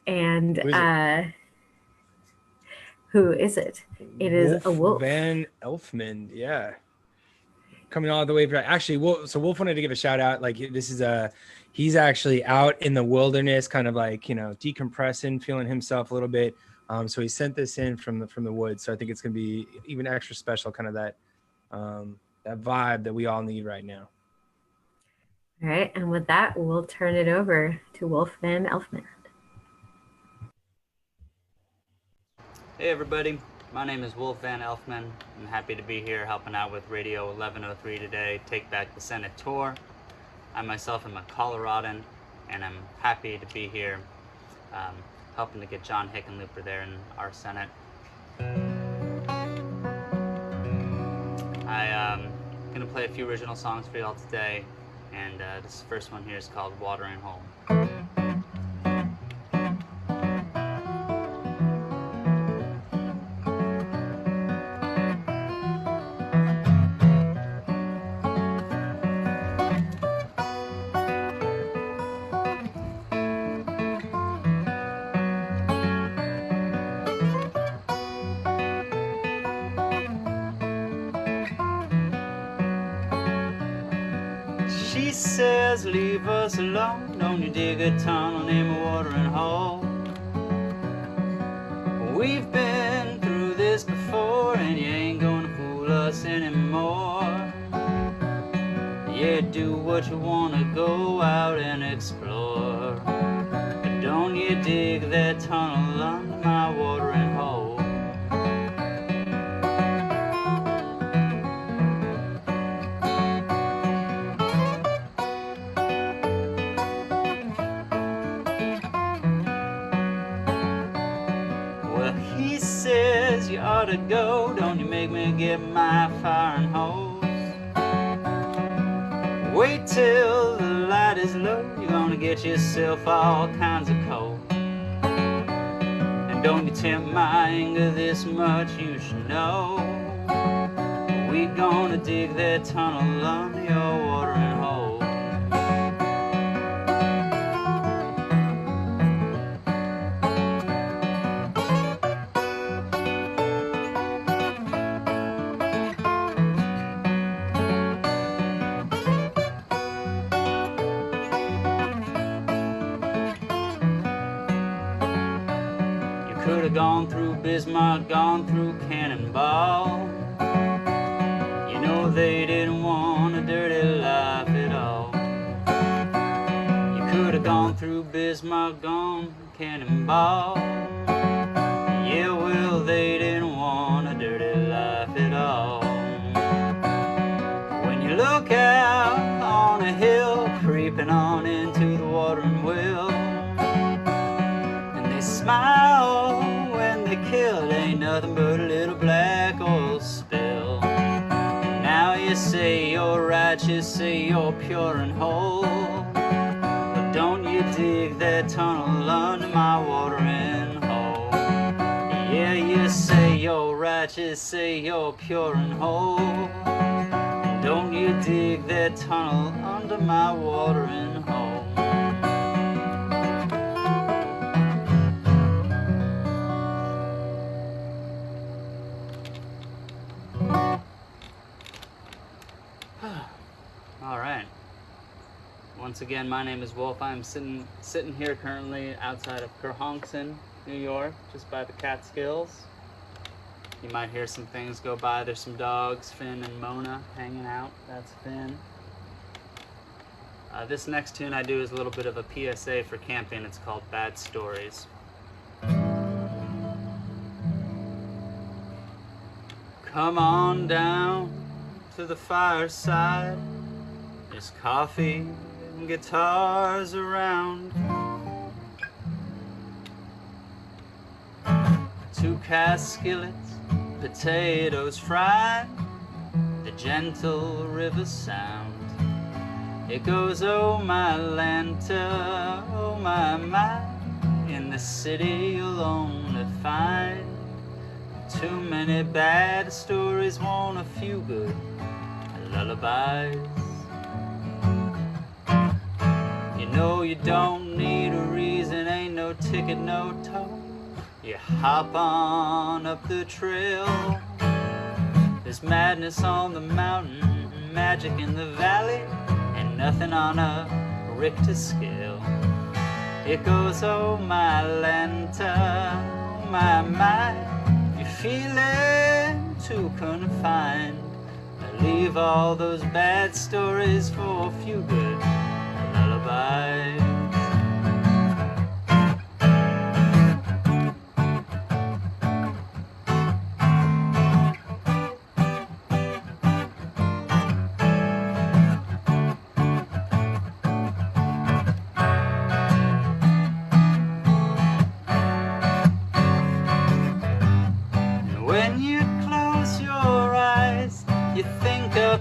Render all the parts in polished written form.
And Who is it? who is it? It is a Wolf wolf. Van Elfmand. Yeah, coming all the way from actually. Wolf wanted to give a shout out. Like this is he's actually out in the wilderness, kind of like decompressing, feeling himself a little bit. So he sent this in from the woods. So I think it's gonna be even extra special, kind of that vibe that we all need right now. All right, and with that, we'll turn it over to Wolf Van Elfman. Hey everybody, my name is Wolf Van Elfman. I'm happy to be here helping out with Radio 1103 today, Take Back the Senate tour. I myself am a Coloradan, and I'm happy to be here helping to get John Hickenlooper there in our Senate. I'm going to play a few original songs for y'all today, and this first one here is called Watering Hole. She says, leave us alone, don't you dig a tunnel, name a watering hole. We've been through this before, and you ain't gonna fool us anymore. Yeah, do what you wanna, go out and explore, but don't you dig that tunnel under my watering hole. He says you ought to go, don't you make me get my fire and hose. Wait till the light is low, you're gonna get yourself all kinds of cold. And don't you tempt my anger this much, you should know. We gonna dig that tunnel under your watering hole. Could have gone through Bismarck, gone through Cannonball. You know they didn't want a dirty life at all. You could have gone through Bismarck, gone Cannonball. Yeah, well, they didn't want a dirty life at all. When you look out on a hill, creeping on into the watering well, and they smile when they kill, it ain't nothing but a little black oil spill. And now you say you're righteous, say you're pure and whole, but don't you dig that tunnel under my watering hole. Yeah, you say you're righteous, say you're pure and whole, and don't you dig that tunnel under my watering hole. All right. Once again, my name is Wolf. I'm sitting here currently outside of Kerhonkson, New York, just by the Catskills. You might hear some things go by. There's some dogs, Finn and Mona, hanging out. That's Finn. This next tune I do is a little bit of a PSA for camping. It's called Bad Stories. Come on down to the fireside. There's coffee and guitars around. 2 cast skillets, potatoes fried, the gentle river sound. It goes, oh my Lanta, oh my, in the city you'll only find too many bad stories, want a few good lullabies. You know you don't need a reason, ain't no no ticket, no toll. You hop on up the trail. There's madness on the mountain, magic in the valley, and nothing on a Richter scale. It goes, oh my Lanta, oh my, you're feeling too confined. Leave all those bad stories for a few good lullabies.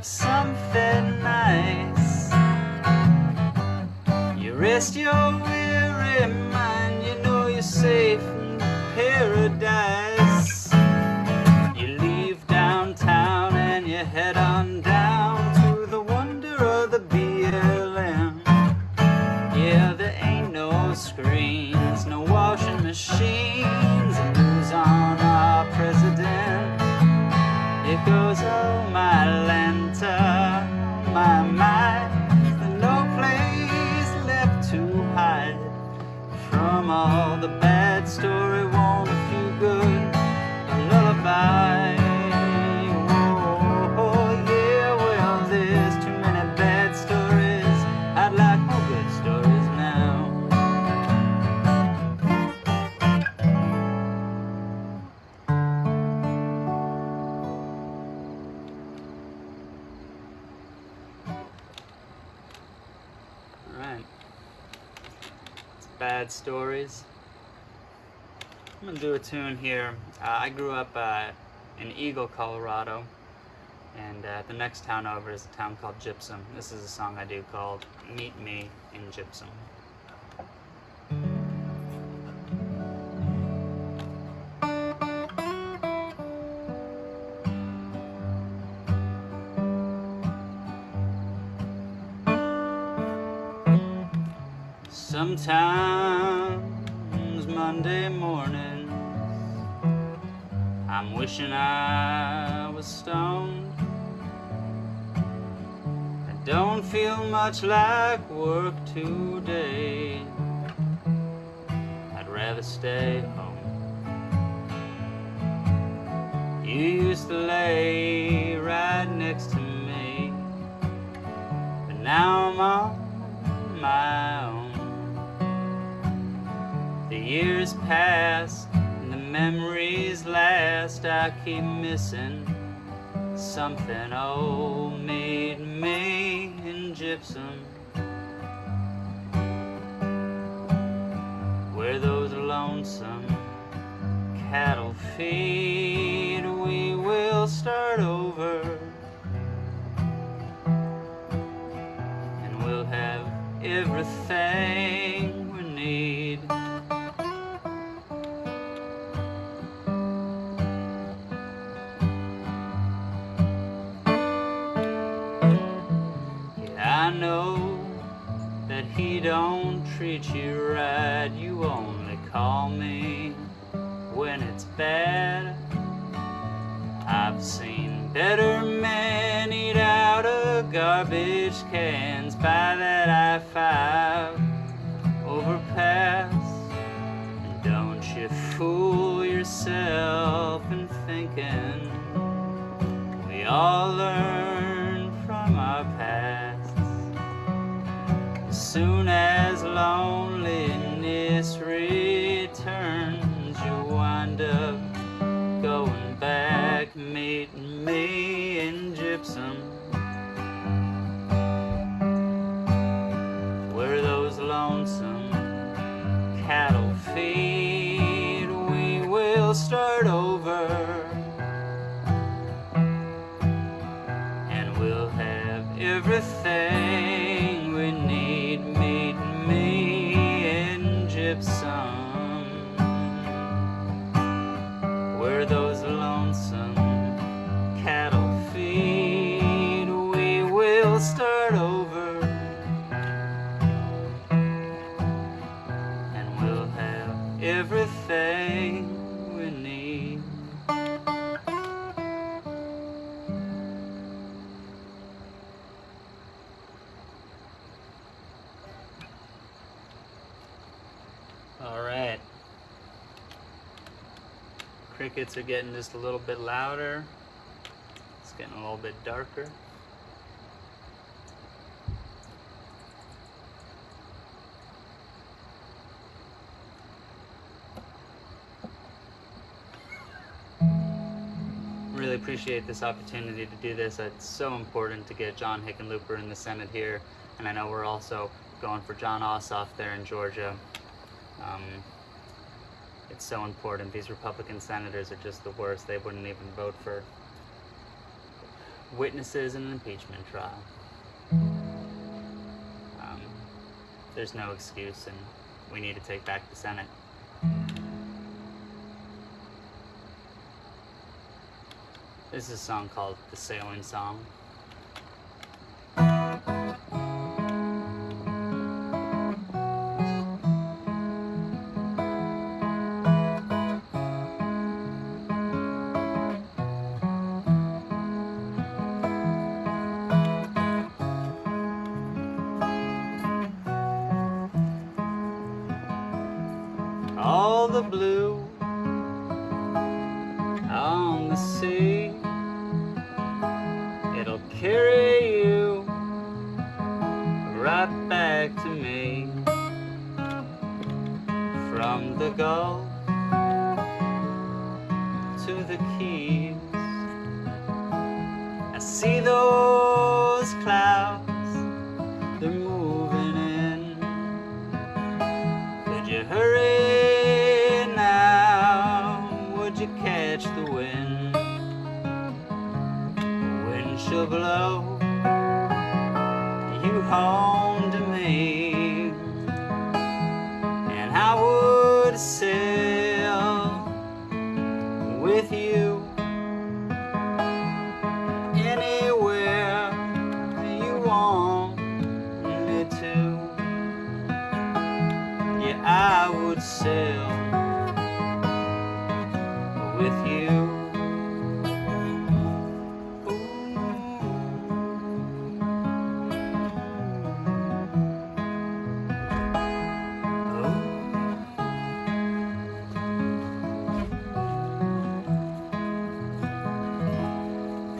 Something nice. You rest your weary mind, you know you're safe in paradise. You leave downtown and you head on down to the wonder of the BLM. Yeah, there ain't no screens, no washing machines, and news on our president. It goes, oh my Lanta, my, there's no place left to hide from all the bad story. Want a few good lullaby. Oh yeah, well there's too many bad stories. I'd like more good stories now. Bad stories. I'm gonna do a tune here. I grew up in Eagle, Colorado, and the next town over is a town called Gypsum. This is a song I do called Meet Me in Gypsum. Sometimes Monday mornings I'm wishing I was stoned. I don't feel much like work today. I'd rather stay home. You used to lay right next to me, but now I'm on my own. The years pass and the memories last. I keep missing something old. Meet me in Gypsum, where those lonesome cattle feed. We will start over and we'll have everything we need. I know that he don't treat you right. You only call me when it's bad. I've seen better men eat out of garbage cans by that I-5 overpass. And don't you fool yourself in thinking we all learn from our past. As soon as loneliness returns, you wind up going back. Meet me in Gypsum, where those lonesome cattle feed. We will start over and we'll have everything we need. Meet me in Gypsum, where those lonesome cattle feed. We will start over and we'll have everything we need. All right. Crickets are getting just a little bit louder. It's getting a little bit darker. Really appreciate this opportunity to do this. It's so important to get John Hickenlooper in the Senate here, and I know we're also going for John Ossoff there in Georgia. It's so important. These Republican senators are just the worst. They wouldn't even vote for witnesses in an impeachment trial. There's no excuse, and we need to take back the Senate. This is a song called The Sailing Song. All the blue on the sea, it'll carry you right back to me. From the Gulf to the Keys, I see those clouds, they're moving in. Could you hurry now? Would you catch the wind? The wind shall blow you home to me, and I would sail with you anywhere you want me to. Yeah, I would sail with you.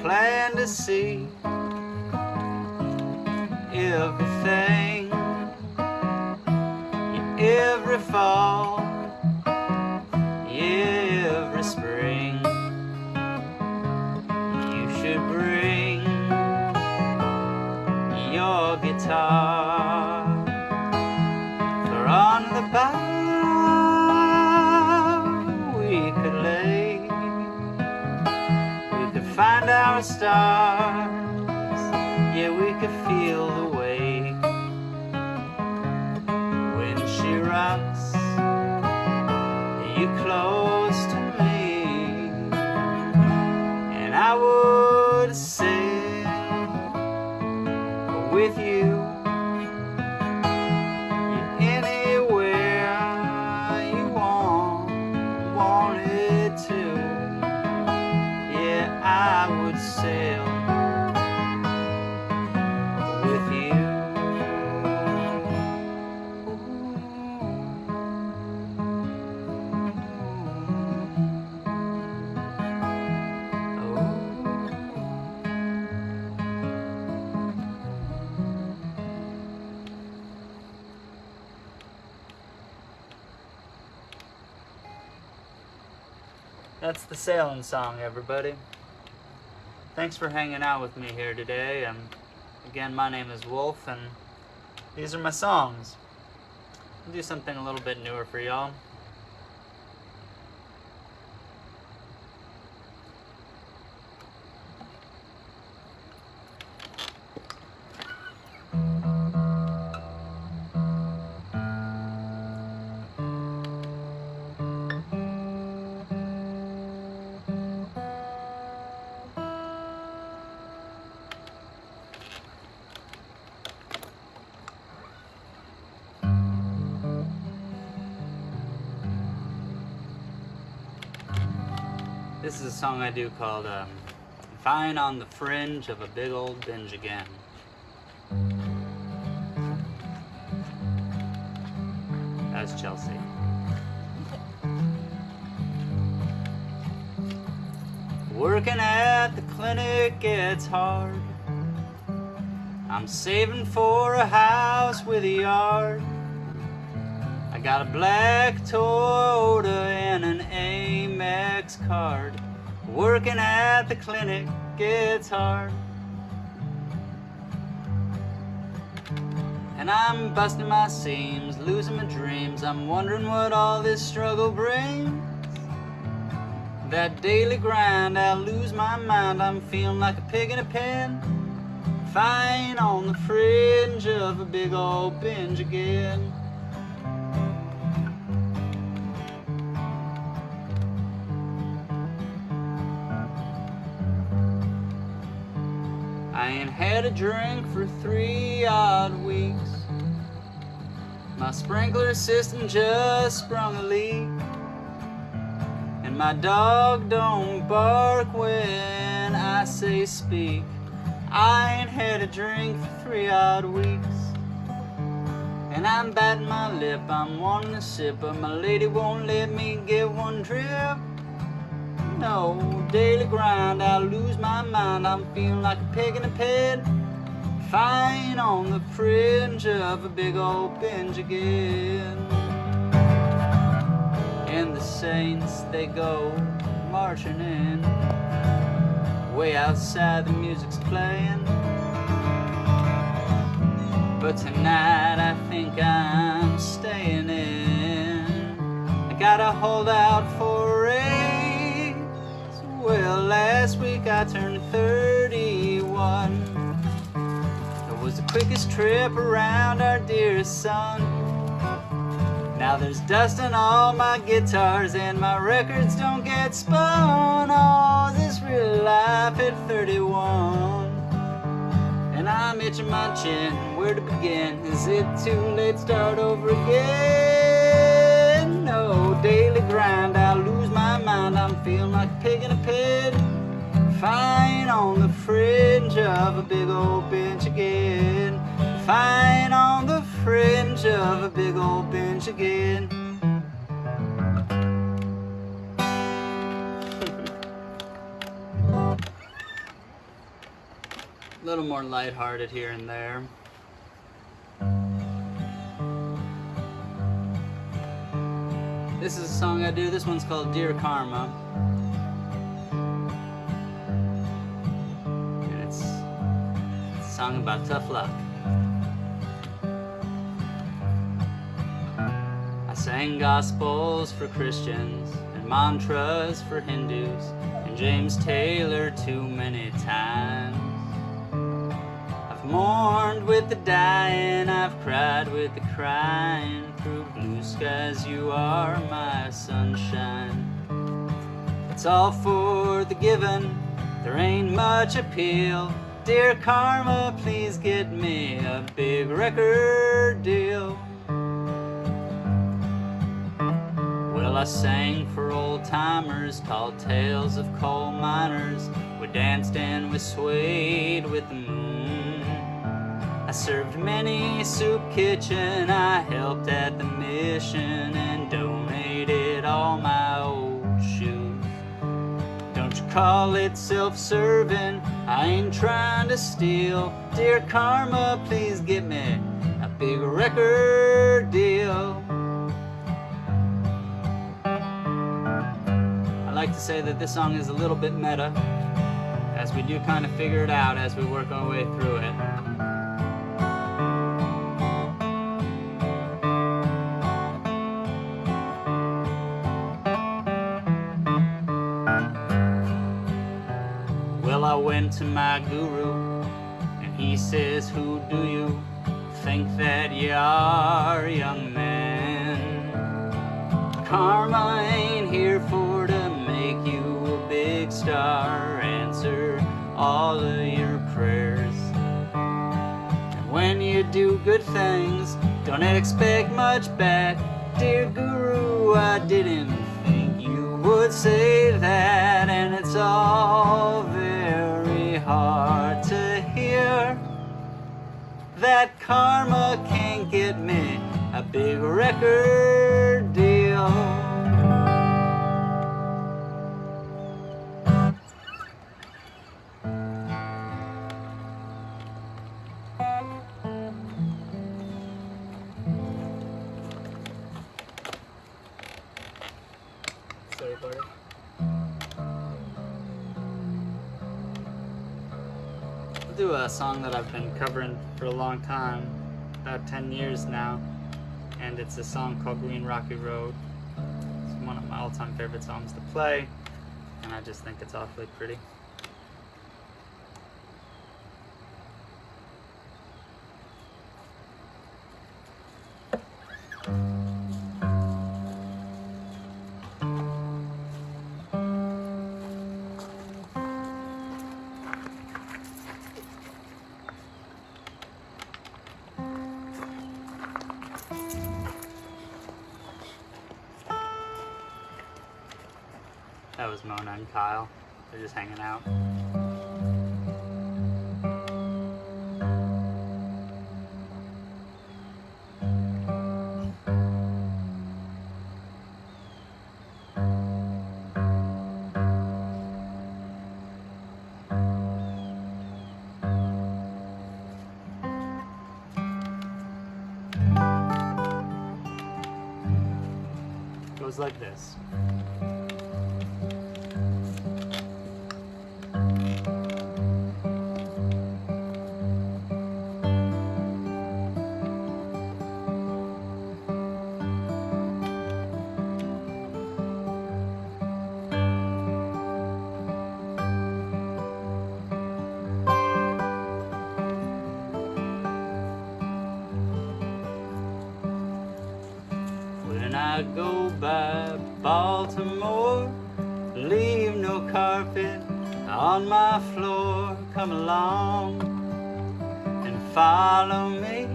Plan to see everything, yeah, every fall, yeah, every spring. You should bring your guitar, for on the bow we could lay, we could find our stars, yeah, we could feel the way when she rocks you close to me, and I would sail with you anywhere you wanted to. Yeah, I would sail with you. That's the sailing song, everybody. Thanks for hanging out with me here today. Again, my name is Wolf, and these are my songs. I'll do something a little bit newer for y'all. This is a song I do called Fine on the Fringe of a Big Old Binge Again. That's Chelsea. Working at the clinic gets hard. I'm saving for a house with a yard. I got a black Toyota and an Amex card. Working at the clinic gets hard. And I'm busting my seams, losing my dreams. I'm wondering what all this struggle brings. That daily grind, I'll lose my mind. I'm feeling like a pig in a pen, fine on the fringe of a big old binge again. I ain't had a drink for 3 odd weeks. My sprinkler system just sprung a leak, and my dog don't bark when I say speak. I ain't had a drink for 3 odd weeks, and I'm biting my lip. I'm wanting a sip, but my lady won't let me get one trip. No daily grind, I'll lose my mind. I'm feeling like a pig in a pen, fine on the fringe of a big old binge again. And the saints, they go marching in. Way outside the music's playing, but tonight I think I'm staying in. I gotta hold out for a raise. Well, last week I turned 31. It was the quickest trip around our dearest son. Now there's dust on all my guitars and my records don't get spun. Oh, this real life at 31. And I'm itching my chin, where to begin? Is it too late to start over again? No daily grind, I'll lose my mind. I'm feeling like a pig in a pen, fine on the fringe of a big old binge again. Fine on the fringe of a big old binge again. A little more lighthearted here and there. This is a song I do. This one's called Dear Karma. And it's a song about tough luck. I sang gospels for Christians and mantras for Hindus and James Taylor too many times. I've mourned with the dying, I've cried with the crying. Through blue skies you are my sunshine. It's all for the giving, there ain't much appeal. Dear Karma, please get me a big record deal. Well, I sang for old timers, tall tales of coal miners. We danced and we swayed with the moon. I served many soup kitchen, I helped at the mission and donated all my old shoes. Don't you call it self-serving, I ain't trying to steal. Dear Karma, please give me a big record deal. I like to say that this song is a little bit meta, as we do kind of figure it out as we work our way through it. Well, I went to my guru, and he says, who do you think that you are, young man? Karma ain't here for to make you a big star, answer all of your prayers. And when you do good things, don't expect much back. Dear guru, I didn't think you would say that. that karma can't get me a big record deal. Sorry, buddy. I'll do a song that I've been covering for a long time, about 10 years now, and it's a song called Green Rocky Road. It's one of my all-time favorite songs to play, and I just think it's awfully pretty. That was Mona and Kyle. They're just hanging out. Goes like this. When I go by Baltimore, leave no carpet on my floor. Come along and follow me.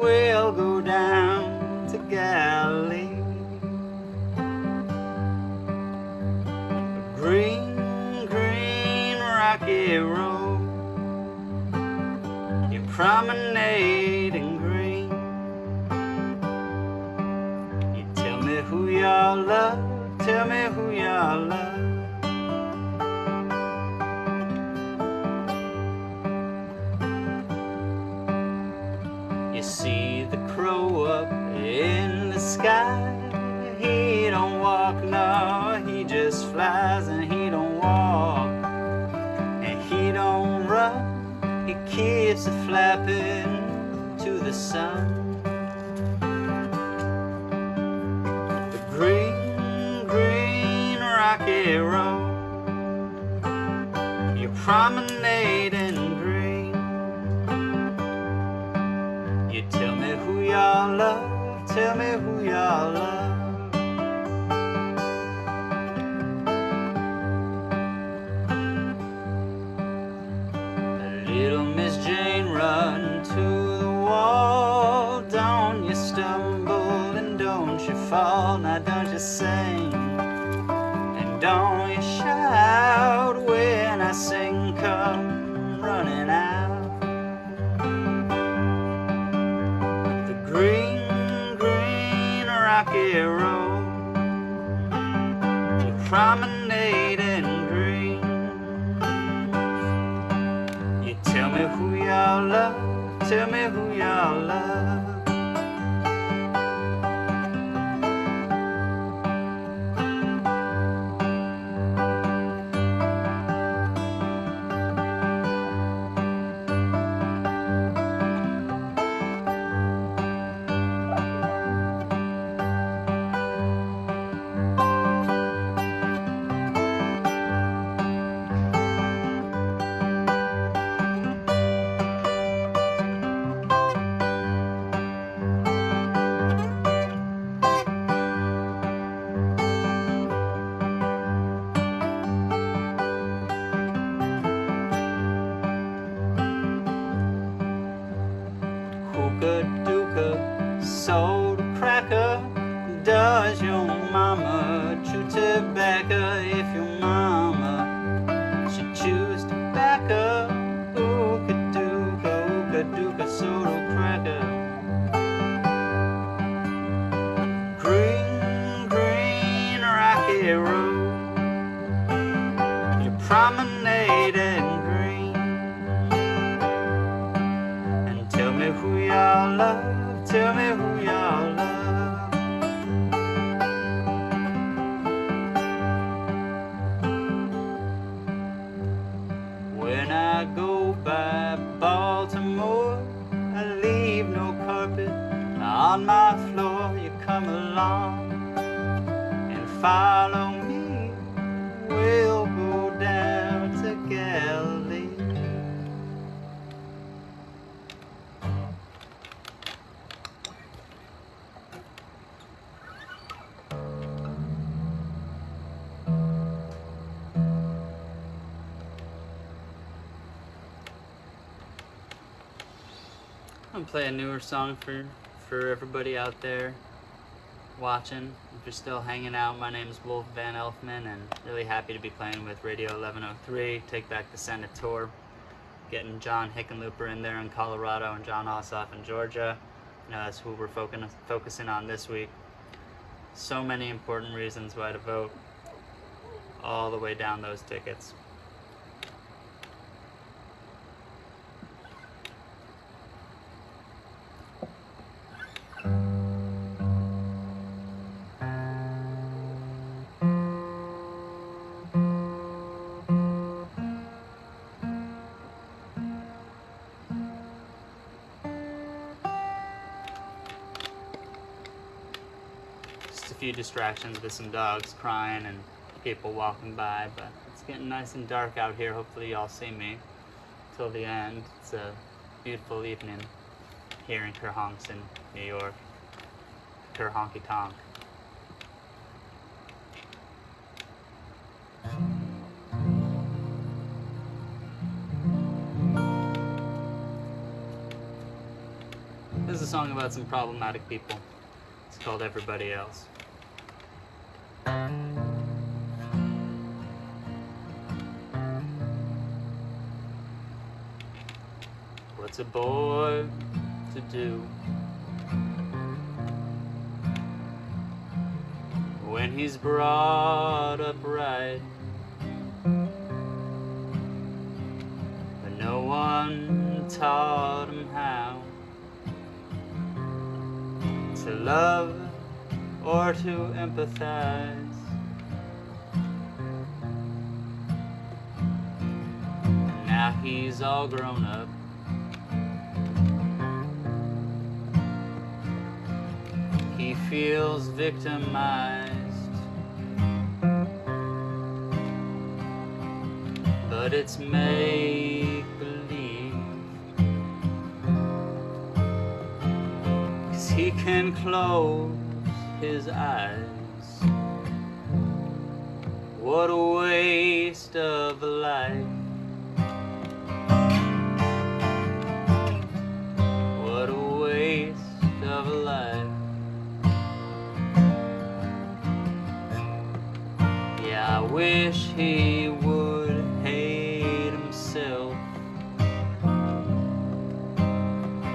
We'll go down to Galilee. Green, green rocky road, you promenade in green. Who y'all love, tell me who y'all love. You see the crow up in the sky. He don't walk, no, he just flies. And he don't walk, and he don't run. He keeps a flapping to the sun. Green, green rocky road, you promenade in green. You tell me who y'all love, tell me who y'all love. Little Miss Jane, run to the wall. Don't you stumble and don't you fall. Now don't you sing and don't you shout when I sing, come running out. The green, green rocky road, you promenade in green. You tell me who y'all love, tell me who y'all love. Hookah-dooka, soda cracker. Does your mama chew tobacco? If your mama should choose tobacco, hookah-dooka, hookah-dooka, soda follow me, we'll go down to Galilee. I'm gonna play a newer song for everybody out there watching. If you're still hanging out, my name is Wolf Van Elfman, and really happy to be playing with Radio 1103, Take Back the Senate tour, getting John Hickenlooper in there in Colorado and John Ossoff in Georgia. That's who we're focusing on this week. So many important reasons why to vote, all the way down those tickets. Just a few distractions with some dogs crying and people walking by, but it's getting nice and dark out here. Hopefully y'all see me till the end. It's a beautiful evening here in Kerhonks in New York. Kerhonky Tonk. This is a song about some problematic people. It's called Everybody Else. What's a boy to do when he's brought up right, but no one taught him how to love or to empathize? And now he's all grown up, he feels victimized, but it's make-believe, 'cause he can close his eyes. What a waste of a life. What a waste of a life. I wish he would hate himself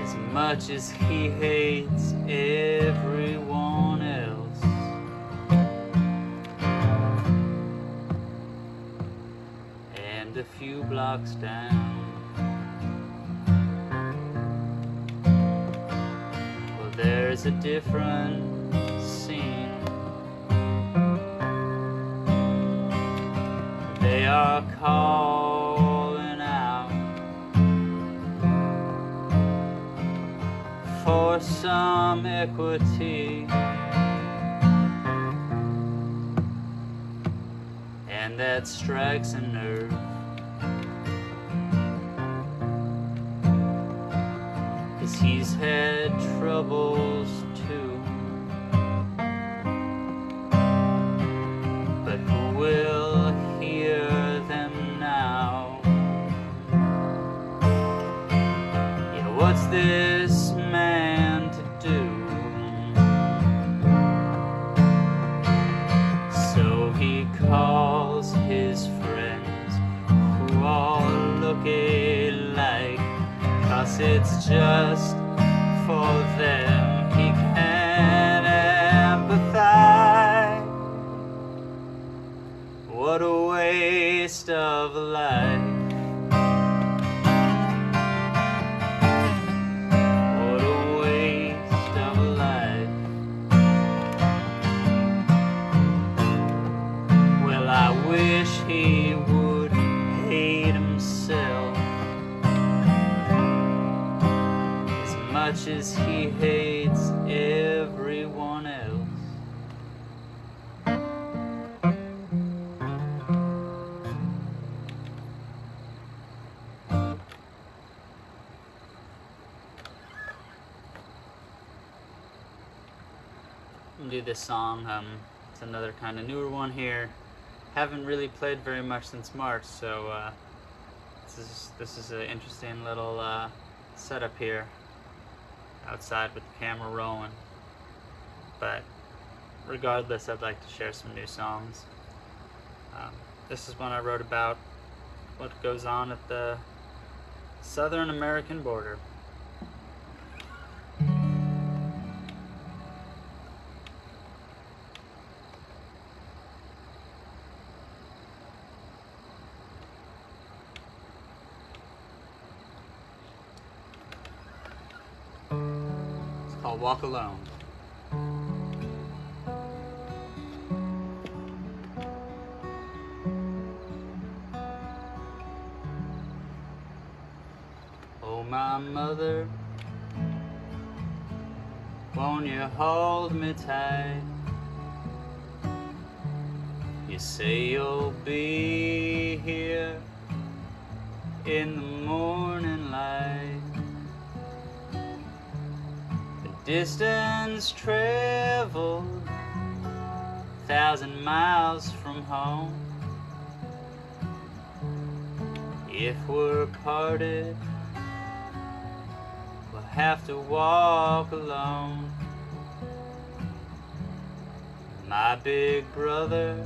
as much as he hates everyone else. And a few blocks down, well, there's a different scene. They are calling out for some equity, and that strikes a nerve. 'Cause he's had troubles too, but who will hear them now? Yeah, what's this man to do? So he calls his friends, who all look alike, 'cause it's just for them he can empathize. What a waste of a life. What a waste of a life. Well, I wish he would hate himself as much as he hates everyone else. do this song. It's another kind of newer one here. Haven't really played very much since March, so this is an interesting little setup here outside with the camera rolling. But regardless, I'd like to share some new songs. This is one I wrote about what goes on at the Southern American border. It's called Walk Alone. Oh, my mother, won't you hold me tight? You say you'll be here in the morning light. The distance traveled 1,000 miles from home. If we're parted, we'll have to walk alone. My big brother,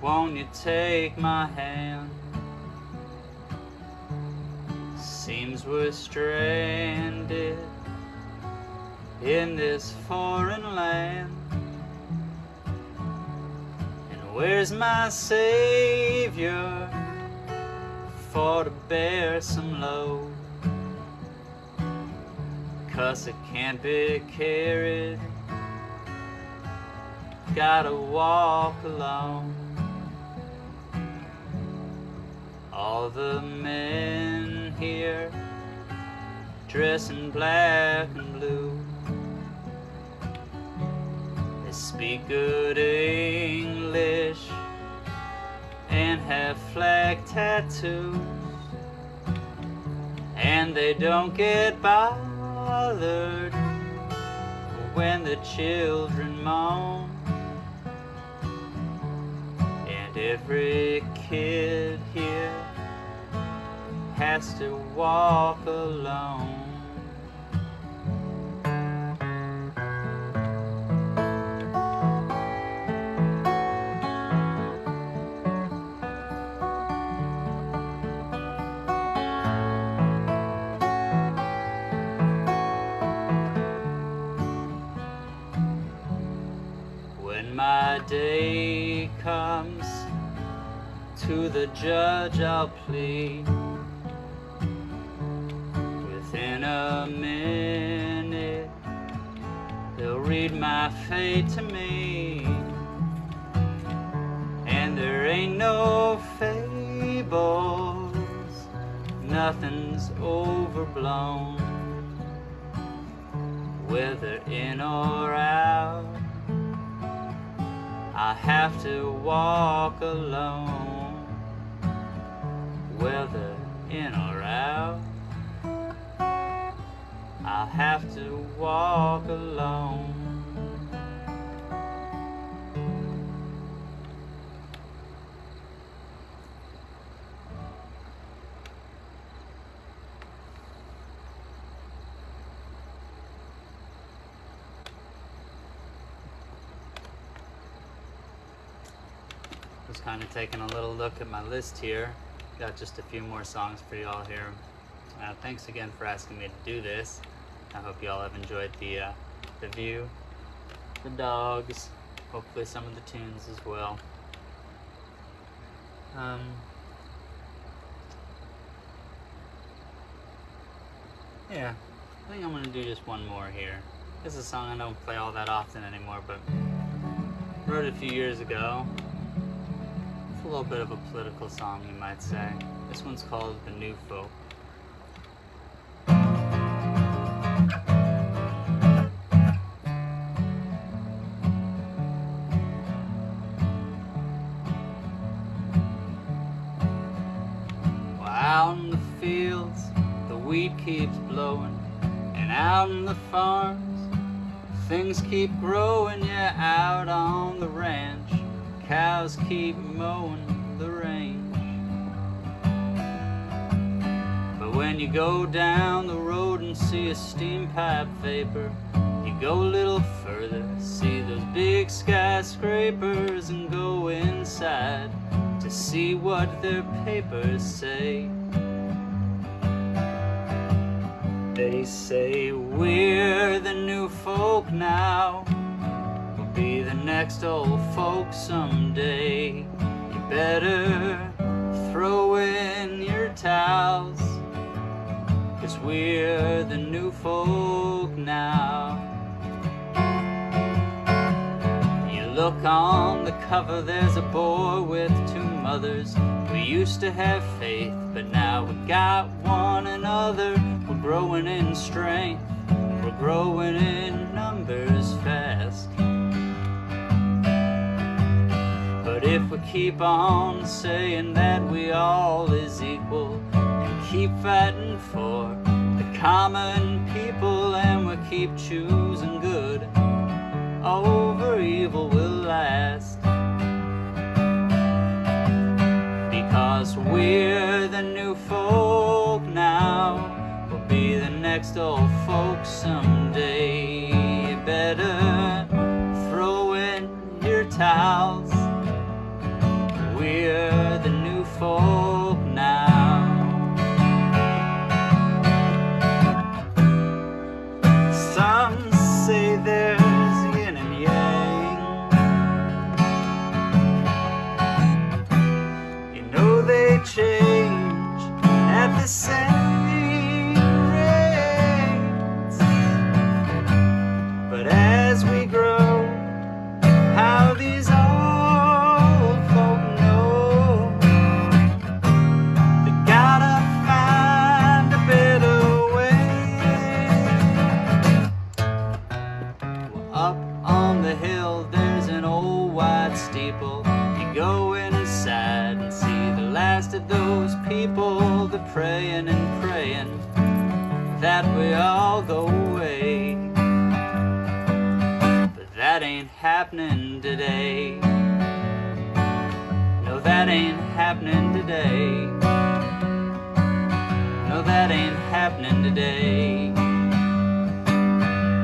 won't you take my hand? Seems we're stranded in this foreign land. And where's my Savior for to bear some load? 'Cause it can't be carried, gotta walk alone. All the men here dress in black and blue. They speak good English and have flag tattoos, and they don't get bothered when the children moan. And every kid here has to walk alone. When my day comes, to the judge I'll plead. Within a minute, they'll read my fate to me. And there ain't no fables, nothing's overblown. Whether in or out, I have to walk alone. Whether in or out, I'll have to walk alone. Just kind of taking a little look at my list here. Got just a few more songs for y'all here. Thanks again for asking me to do this. I hope y'all have enjoyed the view, the dogs, hopefully some of the tunes as well. Yeah, I think I'm gonna do just one more here. This is a song I don't play all that often anymore, but wrote it a few years ago. It's a little bit of a political song, you might say. This one's called The New Folk. Out in the fields, the wheat keeps blowing, and out in the farms, Things keep growing, yeah, out on the ranch. Cows keep mowing the range. But when you go down the road and see a steam pipe vapor, you go a little further, see those big skyscrapers, and go inside to see what their papers say. They say we're the new folk now, we'll be the next old folk someday. You better throw in your towels, 'cause we're the new folk now. You look on the cover, there's a boy with two mothers. We used to have faith, but now we got one another. We're growing in strength, we're growing in numbers fast. But if we keep on saying that we all is equal, and keep fighting for the common people, and we keep choosing good over evil, will last. Because we're the new folk now, we'll be the next old folk someday. You better throw in your towels, we're the new folk now. Some say there's yin and yang, you know they change at the same rates. But as we grow, how these old folk know, they gotta find a better way. Well, up on the hill there's an old white steeple. You go inside and see the last of those people. They're praying and praying that we all go away. But that ain't happening today. No, that ain't happening today. No, that ain't happening today.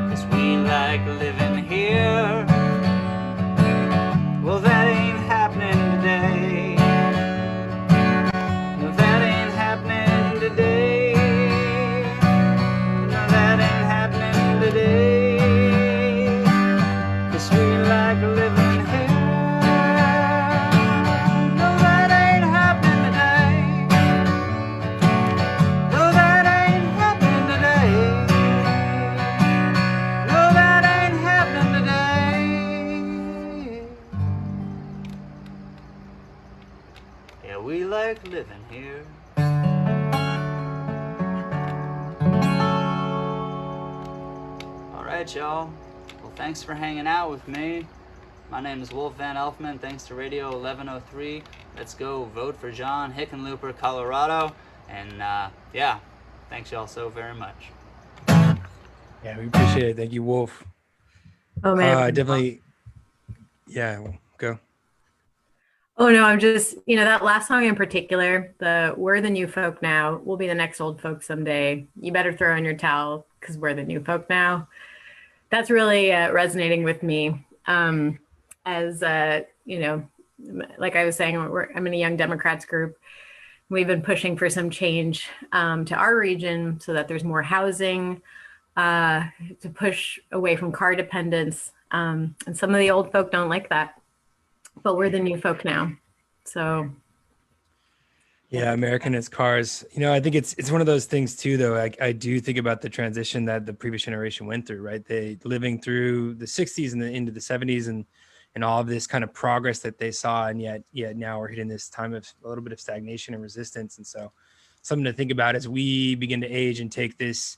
'Cause we like living here. Well, that ain't happening today. No, that ain't happening today. No, that ain't happening today. 'Cause we like living here. No, that ain't happening today. No, that ain't happening today. No, that ain't happening today. Yeah, we like living here. All right, y'all. Well, thanks for hanging out with me. My name is Wolf Van Elfmand. Thanks to Radio 1103. Let's go vote for John, Hickenlooper, Colorado. And yeah, thanks y'all so very much. Yeah, we appreciate it. Thank you, Wolf. Oh man. Definitely. Yeah, go. Oh no, I'm just, that last song in particular, the "We're the new folk now, we'll be the next old folk someday. You better throw in your towel, because we're the new folk now." That's really resonating with me. As like I was saying, I'm in a Young Democrats group. We've been pushing for some change to our region so that there's more housing, to push away from car dependence. And some of the old folk don't like that. But we're the new folk now. So yeah, American as cars. I think it's one of those things too, though. I do think about the transition that the previous generation went through, right? They living through the 60s and into the 70s and all of this kind of progress that they saw. And yet now we're hitting this time of a little bit of stagnation and resistance. And so something to think about as we begin to age and take this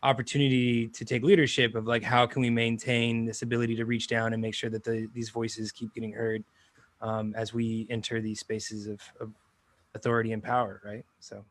opportunity to take leadership of like, how can we maintain this ability to reach down and make sure that these voices keep getting heard as we enter these spaces of authority and power, right? So